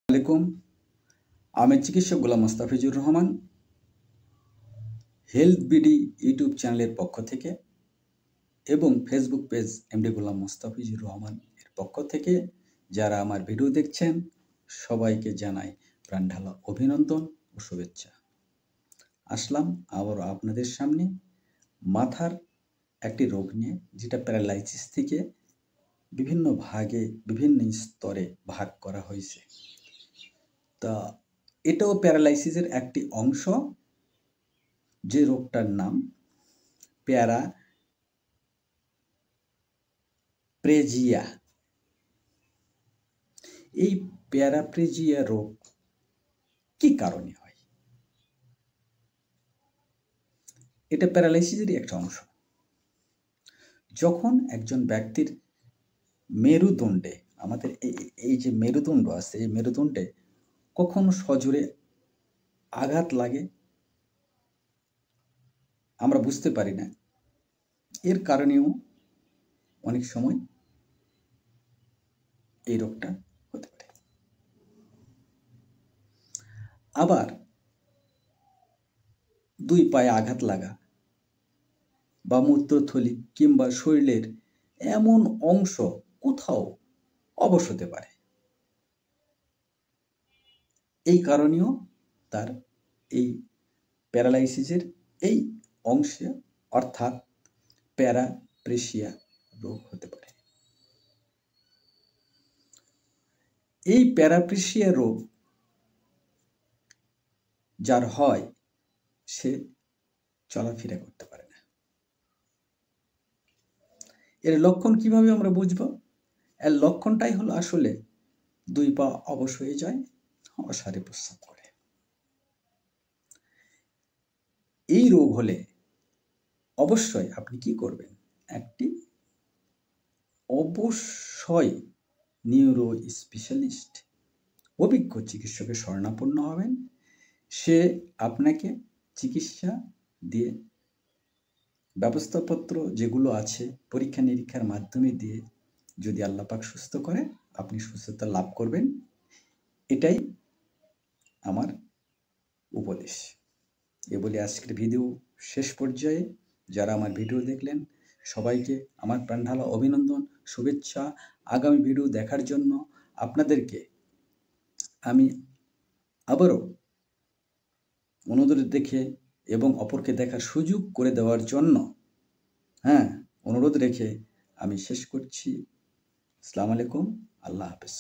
আলাইকুম। আমি চিকিৎসক Golam Mostafizur Rahman health BD YouTube চ্যানেলের পক্ষ থেকে এবং Facebook page MD Golam Mostafizur Rahman এর পক্ষ থেকে যারা আমার ভিডিও দেখছেন সবাইকে জানাই প্রাণঢালা অভিনন্দন ও শুভেচ্ছা। আসলাম আবারও আপনাদের সামনে মাথার একটি রোগ নিয়ে, যেটা প্যারালাইসিস থেকে বিভিন্ন ভাগে বিভিন্ন স্তরে ভাগ করা হয়েছে। তা এটাও প্যারালাইসিসের একটি অংশ, যে রোগটার নাম প্যারাপ্লেজিয়া। এই প্যারাপ্লেজিয়া রোগ কি কারণে হয়? এটা প্যারালাইসিসেরই একটা অংশ। যখন একজন ব্যক্তির মেরুদণ্ডে, আমাদের এই যে মেরুদণ্ড আছে, এই মেরুদণ্ডে কখনো সজোরে আঘাত লাগে, আমরা বুঝতে পারি না। এর কারণেও অনেক সময় এই রোগটা হতে পারে। আবার দুই পায়ে আঘাত লাগা বা মূত্রথলি কিংবা শরীরের এমন অংশ কোথাও অবশ হতে পারে। এই কারণেও তার এই প্যারালাইসিসের এই অংশে অর্থাৎ প্যারাপ্লেজিয়া রোগ হতে পারে। এই প্যারাপ্লেজিয়া রোগ যার হয় সে চলাফেরা করতে পারে না। এর লক্ষণ কিভাবে আমরা বুঝব? এর লক্ষণটাই হলো আসলে দুই পা অবশ হয়ে যায়, অসারে প্রস্রাব করে। এই রোগ হলে অবশ্যই আপনি কি করবেন? একটি অবশ্যই নিউরো স্পেশালিস্ট, অভিজ্ঞ চিকিৎসকের শরণাপন্ন হবেন। সে আপনাকে চিকিৎসা দিয়ে ব্যবস্থাপত্র যেগুলো আছে পরীক্ষা নিরীক্ষার মাধ্যমে দিয়ে যদি আল্লাহ পাক সুস্থ করে, আপনি সুস্থতা লাভ করবেন। এটাই আমার উপদেশ। এ বলে আজকের ভিডিও শেষ পর্যায়ে যারা আমার ভিডিও দেখলেন সবাইকে আমার প্রাণঢালা অভিনন্দন, শুভেচ্ছা। আগামী ভিডিও দেখার জন্য আপনাদেরকে আমি আবারও অনুরোধ রেখে এবং অপরকে দেখার সুযোগ করে দেওয়ার জন্য অনুরোধ রেখে আমি শেষ করছি। আসসালামু আলাইকুম, আল্লাহ হাফেজ।